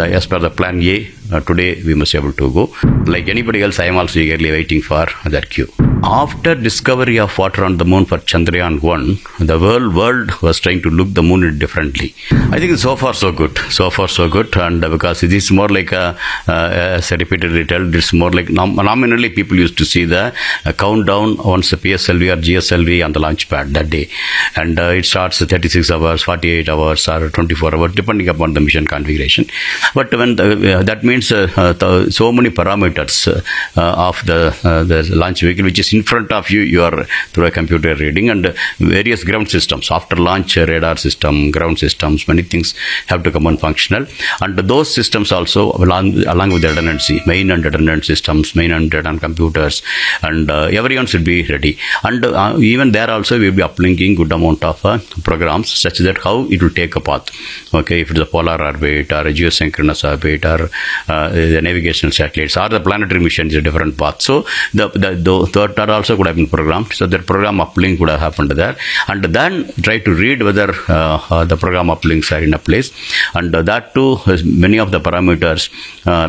as per the plan A, today we must be able to go. Like anybody else, I am also eagerly waiting for that queue. After discovery of water on the moon for Chandrayan 1, the world was trying to look the moon differently. I think so far so good. So far so good, and because it is more like as I repeatedly tell, it's more like nominally people used to see the countdown once the PSLV or GSLV on the launch pad that day, and it starts 36 hours, 48 hours, or 24 hours depending upon the mission configuration. But when that means so many parameters of the launch vehicle which is in front of you, you are through a computer reading, and various ground systems, after launch radar system, ground systems, many things have to come on functional, and those systems also along with the redundancy, main and redundant systems, main and redundant computers, and everyone should be ready. And even there also we will be uplinking good amount of programs such that how it will take a path. Okay, if it is a polar orbit or a geosynchronous orbit or the navigational satellites or the planetary mission is a different path. So that also could have been programmed. So that program uplink would have happened there, and then try to read whether the program uplinks are in a place, and that too many of the parameters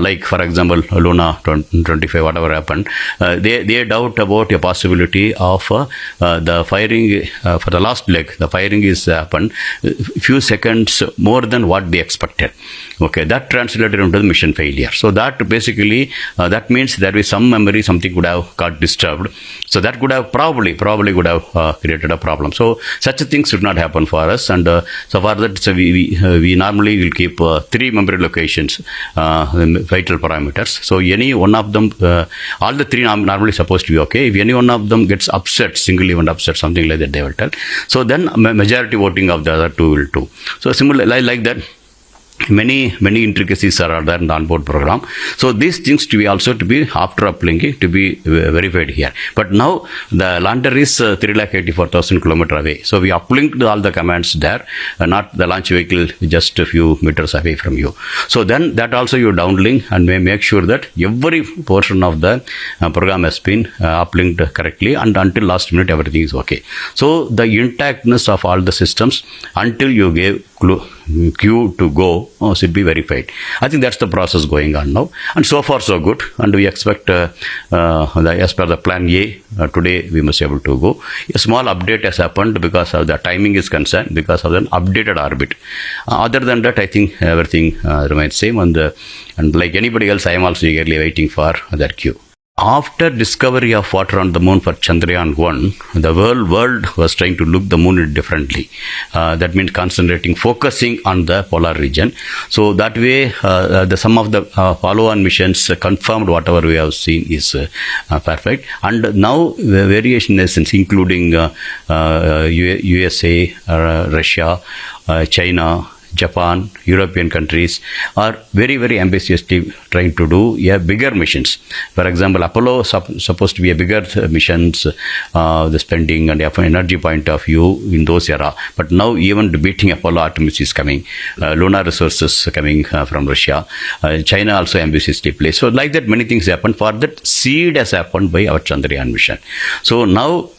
like for example Luna 25 whatever happened, they doubt about a possibility of the firing for the last leg. The firing is happened few seconds more than what they expected. Okay, that translated into the mission failure. So that basically that means there is some memory, something could have got disturbed. So that could have probably would have created a problem. So such things should not happen for us. And so for that, so we normally will keep 3 memory locations, vital parameters. So any one of them, all the 3 normally supposed to be okay. If any one of them gets upset, single event upset, something like that, they will tell. So then majority voting of the other 2 will do. So similarly like that, many intricacies are there in the onboard program. So these things to be also to be after uplinking to be verified here. But now the lander is 384,000 kilometers away. So we uplinked all the commands there, not the launch vehicle just a few meters away from you. So then that also you downlink and may make sure that every portion of the program has been uplinked correctly, and until last minute everything is okay. So the intactness of all the systems until you gave queue to go should be verified. I think that's the process going on now, and so far so good, and we expect as per the plan A, today we must be able to go. A small update has happened because of the timing is concerned, because of an updated orbit. Other than that, I think everything remains same, and like anybody else, I am also eagerly waiting for that queue. After discovery of water on the moon for Chandrayan 1, the world was trying to look the moon differently. That means concentrating, focusing on the polar region. So that way, some of the follow-on missions confirmed whatever we have seen is perfect. And now variation nations, including USA, Russia, China, Japan, European countries are very ambitiously trying to do bigger missions. For example, Apollo supposed to be a bigger missions, the spending and energy point of view in those era. But now even beating Apollo Artemis is coming. Lunar resources coming from Russia. China also ambitiously placed. So like that many things happen. For that seed has happened by our Chandrayan mission. So now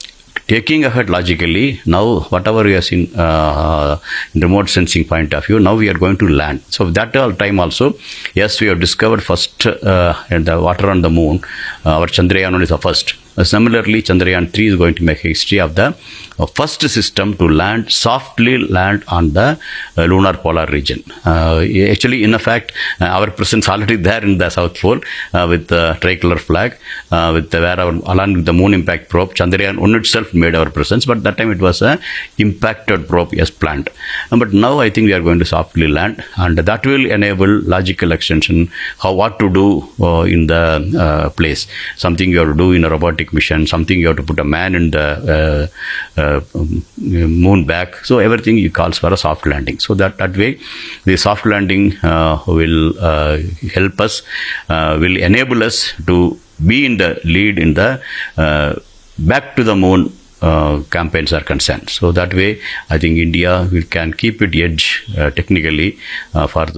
taking ahead logically, now whatever we have seen in remote sensing point of view, now we are going to land. So that time also, yes, we have discovered first the water on the moon. Our Chandrayan 1 is the first. Similarly, Chandrayan 3 is going to make history of the first system to softly land on the lunar polar region. Actually, in fact, our presence already there in the South Pole with the tricolor flag, along with the moon impact probe. Chandrayan 1 itself made our presence, but that time it was a impacted probe as planned. But now I think we are going to softly land, and that will enable logical extension, what to do in the place. Something you have to do in a robotic mission, something you have to put a man in the moon back. So everything calls for a soft landing. So that way the soft landing will help us, will enable us to be in the lead in the back to the moon campaigns are concerned. So that way I think India can keep its edge technically for